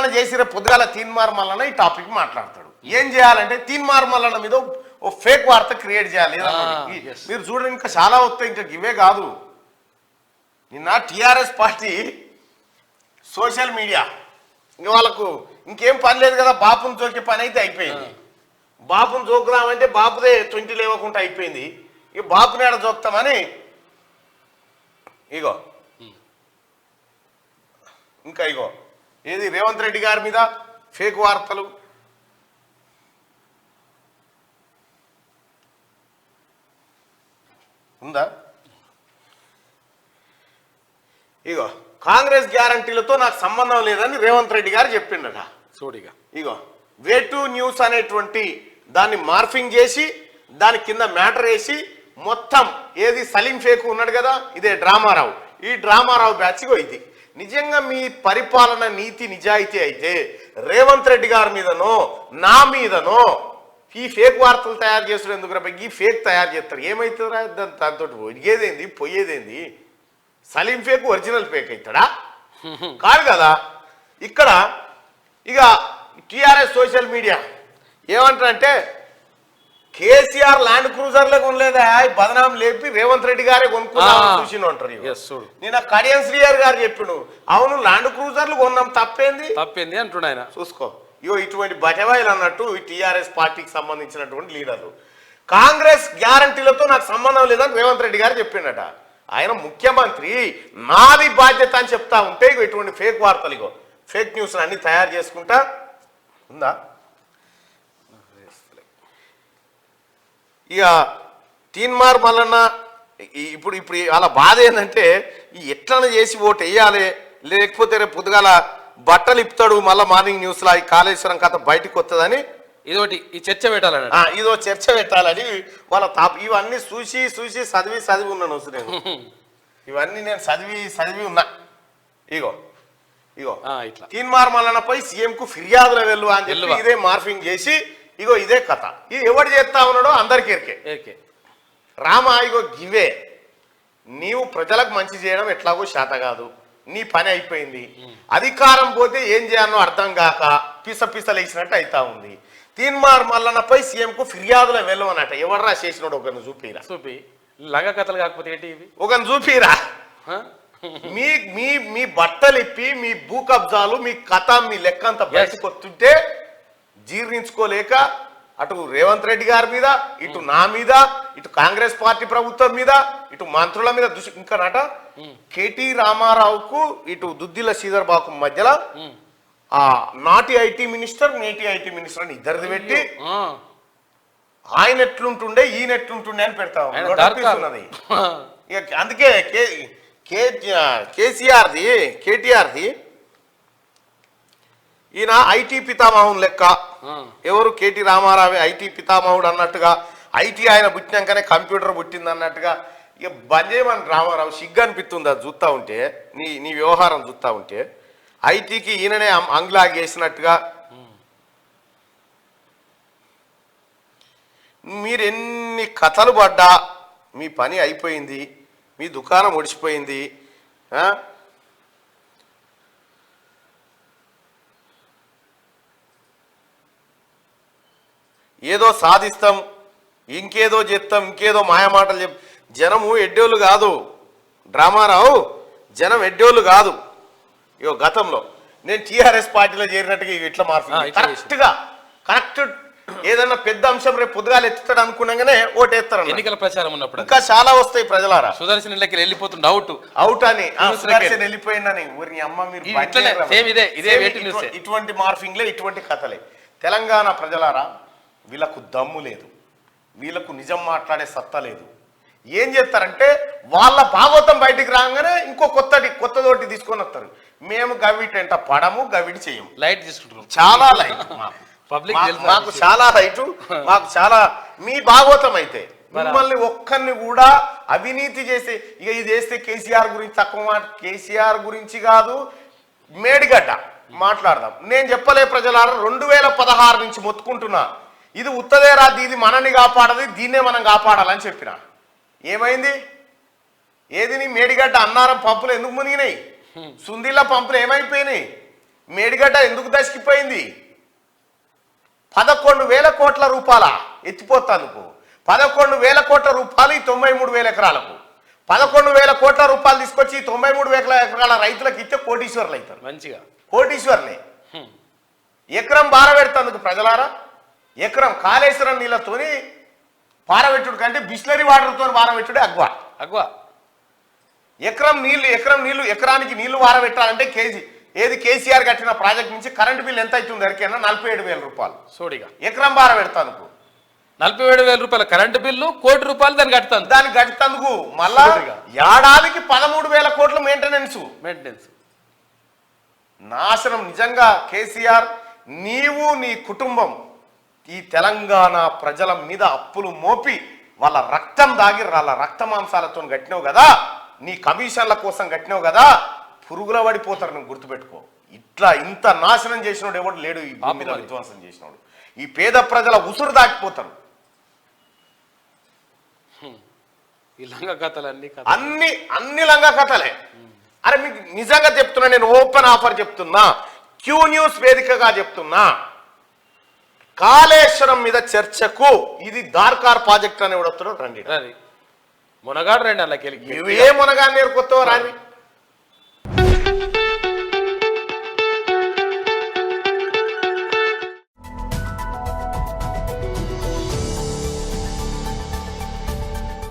ఎట్లా చేసిరే పొద్దుగాల తీన్మార్ మల్లన్న ఈ టాపిక్ మాట్లాడతాడు. ఏం చేయాలంటే తీన్మార్ మల్లన్న మీద ఓ ఫేక్ వార్త క్రియేట్ చేయాలి. మీరు చూడండి, ఇంకా చాలా వస్తాయి, ఇంకా ఇవే కాదు. నిన్న టిఆర్ఎస్ పార్టీ సోషల్ మీడియా ఇంక వాళ్ళకు ఇంకేం పని లేదు కదా, బాపును జోకే పని అయితే అయిపోయింది. బాపును జోకుదామంటే బాపుదే 20 లేవకుండా అయిపోయింది. ఇక బాపుని ఆడ జోక్తామని ఇగో ఇంకా ఇగో ఏది రేవంత్ రెడ్డి గారి మీద ఫేక్ వార్తలు. ఉందా? ఇగో కాంగ్రెస్ గ్యారంటీలతో నాకు సంబంధం లేదని రేవంత్ రెడ్డి గారు చెప్పిండట. చూడిగా ఇగో వే2 న్యూస్ అనేటువంటి దాన్ని మార్ఫింగ్ చేసి దాని కింద మ్యాటర్ వేసి మొత్తం ఏది సలీం ఫేక్ ఉన్నాడు కదా, ఇదే డ్రామారావు, ఈ డ్రామారావు బ్యాచ్గో ఇది. నిజంగా మీ పరిపాలన నీతి నిజాయితీ అయితే రేవంత్ రెడ్డి గారి మీదనో నా మీదనో ఈ ఫేక్ వార్తలు తయారు చేస్తారు. ఎందుకు ఈ ఫేక్ తయారు చేస్తారు? ఏమవుతుందిరా దాంతో? ఒరిగేదేంది పోయేదేంది? సలీం ఫేక్ ఒరిజినల్ ఫేక్ అవుతాడా? కాదు కదా. ఇక్కడ ఇక టిఆర్ఎస్ సోషల్ మీడియా ఏమంటారంటే కేసీఆర్ ల్యాండ్ క్రూజర్లే కొనలేదా, బదనాం లేపి రేవంత్ రెడ్డి గారే కొనుక్కున్నామని చూసిన అంటారు. నేను కడియం శ్రీఆర్ గారు చెప్పిండు, అవును ల్యాండ్ క్రూజర్లు కొన్నాం, తప్పేంది అంటున్నా ఆయన. చూసుకో ఇగో ఇటువంటి బటవాయిలు అన్నట్టు ఈ టిఆర్ఎస్ పార్టీకి సంబంధించినటువంటి లీడర్లు. కాంగ్రెస్ గ్యారంటీలతో నాకు సంబంధం లేదని రేవంత్ రెడ్డి గారు చెప్పిండట. ఆయన ముఖ్యమంత్రి, నాది బాధ్యత అని చెప్తా ఉంటే ఇగో ఇటువంటి ఫేక్ వార్తలు, ఇగో ఫేక్ న్యూస్ అన్ని తయారు చేసుకుంటా ఉందా. ఇక తీన్మార్ మల్లన్న ఇప్పుడు అలా బాధ ఏంటంటే ఎట్లా చేసి ఓటు వేయాలి, లేకపోతే రేపు పొద్దుగాల బట్టలు ఇప్పుతాడు మళ్ళీ మార్నింగ్ న్యూస్లో ఈ కాళేశ్వరం కథ బయటకు వస్తుందని ఇదోటి ఈ చర్చ పెట్టాలని, ఇదో చర్చ పెట్టాలని వాళ్ళ ఇవన్నీ చూసి చదివి ఉన్నాను అసలు నేను. ఇవన్నీ నేను చదివి ఉన్నా. ఇగో ఇట్లా తీన్మార్ మల్లన్నపై సీఎంకు ఫిర్యాదుల వెళ్ళు అని చెప్పి ఇదే మార్ఫింగ్ చేసి ఇగో ఇదే కథ. ఇది ఎవడు చేస్తా ఉన్నాడో అందరికి ఎరికే. రామా ఇగో గివే, నీవు ప్రజలకు మంచి చేయడం ఎట్లాగో శాత కాదు, నీ పని అయిపోయింది. అధికారం పోతే ఏం చేయాలో అర్థం కాక పిసలేసినట్టు అవుతా ఉంది. తీన్మార్ మల్లన్నపై సీఎంకు ఫిర్యాదుల వెళ్ళమన్నట. ఎవడరా చేసినాడు? ఒకరిని చూపి లంగ కథలు కాకపోతే ఏంటి ఇవి? ఒకరిని చూపిరా. మీ బట్టలు ఇప్పి మీ భూ కబ్జాలు మీ కథ మీ లెక్క అంతా బయటకు వస్తుంటే జీర్ణించుకోలేక అటు రేవంత్ రెడ్డి గారి మీద, ఇటు నా మీద, ఇటు కాంగ్రెస్ పార్టీ ప్రభుత్వం మీద, ఇటు మంత్రుల మీద ఇంకా నట కేటీ రామారావుకు ఇటు దుద్దిల శ్రీధర్ బాబుకు మధ్యలో ఆ నాటి ఐటీ మినిస్టర్ నేటి ఐటీ మినిస్టర్ అని ఇద్దరిది పెట్టి ఆయన ఎట్లుంటుండే ఈయన ఎట్లుంటుండే అని పెడతా ఉన్నది. అందుకే కేటీఆర్ది ఈయన ఐటీ పితామహుడు లెక్క, ఎవరు కేటీ రామారావే ఐటీ పితామహుడు అన్నట్టుగా, ఐటీ ఆయన పుట్టినాకనే కంప్యూటర్ పుట్టింది అన్నట్టుగా. ఇక బంద్ చేయమని రామారావు సిగ్గు అనిపిస్తుంది అది చూస్తూ ఉంటే, నీ వ్యవహారం చూస్తూ ఉంటే. ఐటీకి ఈయననే అంగ్లాగేసినట్టుగా మీరు ఎన్ని కథలు పడ్డా మీ పని అయిపోయింది, మీ దుకాణం ఒడిచిపోయింది. ఏదో సాధిస్తాం, ఇంకేదో చేస్తాం, ఇంకేదో మాయమాటలు జనము ఎడ్డోళ్ళు కాదు డ్రామారావు, జనం ఎడ్డోళ్ళు కాదు. ఇగో గతంలో నేను టీఆర్ఎస్ పార్టీలో చేరినట్టుగా ఇట్లా కరెక్ట్గా కరెక్ట్ ఏదన్నా పెద్ద అంశం రేపు పొద్దుగాలు ఎత్తుతాడు అనుకున్నాగానే ఓటేస్తారు. ఎన్నికల ప్రచారం ఉన్నప్పుడు ఇంకా చాలా వస్తాయి ప్రజలారా. సుదర్శన్ వెళ్ళిపోతుంది అవుట్ అని సుదర్శన్ వెళ్ళిపోయిందని ఊరి అమ్మ మీరు ఇటువంటి మార్ఫింగ్లే ఇటువంటి కథలే. తెలంగాణ ప్రజలారా, వీళ్ళకు దమ్ము లేదు, వీళ్ళకు నిజం మాట్లాడే సత్తా లేదు. ఏం చేస్తారంటే వాళ్ళ భాగవతం బయటికి రాగానే ఇంకో కొత్తదోటి తీసుకొని వస్తారు. మేము గవిటంట పడము, గవిటి చేయము, లైట్ తీసుకుంటున్నాం, చాలా లైట్ మాకు చాలా రైటు, మాకు చాలా మీ భాగవతం అయితే మిమ్మల్ని ఒక్కరిని కూడా అవినీతి చేసి ఇక ఇది వేస్తే కేసీఆర్ గురించి తక్కువ కేసీఆర్ గురించి కాదు మేడిగడ్డ మాట్లాడదాం. నేను చెప్పలే ప్రజలారా, 2016 నుంచి మొత్తుకుంటున్నా, ఇది ఉత్తదేరా, ఇది మనని కాపాడది, దీన్నే మనం కాపాడాలని చెప్పిన. ఏమైంది? ఏది నీ మేడిగడ్డ అన్నారం పంపులు ఎందుకు మునిగినాయి? సుందిళ్ళ పంపులు ఏమైపోయినాయి? మేడిగడ్డ ఎందుకు దశకిపోయింది? 11,000 కోట్ల రూపాయల ఎత్తిపోతానుకు 11,000 కోట్ల రూపాయలు ఈ 93,000 ఎకరాలకు 11,000 కోట్ల రూపాయలు తీసుకొచ్చి 93,000 ఎకరాల రైతులకు ఇచ్చే కోటీశ్వర్లు అవుతారు. మంచిగా కోటీశ్వర్లే. ఎకరం బారబెడతాందుకు ప్రజలారా, ఎకరం కాళేశ్వరం నీళ్ళతోని పారబెట్టుడు కంటే బిస్లరీ వాటర్తో పారబెట్టుడే అగ్వా. ఎకరం నీళ్లు ఎకరానికి నీళ్లు పారబెట్టాలంటే కేసీఆర్ కట్టిన ప్రాజెక్ట్ నుంచి కరెంట్ బిల్ ఎంత అవుతుంది ఎరికైనా? 47,000 రూపాయలు సోడిగా ఎకరం బారబెడతానుకు. 47,000 రూపాయల కరెంటు బిల్లు, ₹1 కోటి దాన్ని కట్టుతందుకు మళ్ళా ఏడాదికి 13,000 కోట్ల మెయింటెనెన్స్. నాశనం. నిజంగా కేసీఆర్, నీవు నీ కుటుంబం ఈ తెలంగాణ ప్రజల మీద అప్పులు మోపి వాళ్ళ రక్తం దాగి వాళ్ళ రక్త మాంసాలతో కట్టినావు కదా, నీ కమిషన్ల కోసం కట్టినావు కదా, పురుగుల పడిపోతారు. నువ్వు గుర్తుపెట్టుకో. ఇంత నాశనం చేసినోడు ఎవడు లేడు ఈ భూమి మీద. విధ్వంసం చేసినోడు ఈ పేద ప్రజల ఉసురు దాటిపోతారు. అన్ని లంగా కథలే. అరే మీకు నిజంగా చెప్తున్నా, నేను ఓపెన్ ఆఫర్ చెప్తున్నా, క్యూ న్యూస్ వేదికగా చెప్తున్నా, కాళేశ్వరం మీద చర్చకు ఇది దార్కార్ ప్రాజెక్ట్ అని ఎవడొస్తున్నాడు రండి. మునగాడు రండి. అలా ఏ మునగాడు నేర్కొస్తావో రాని.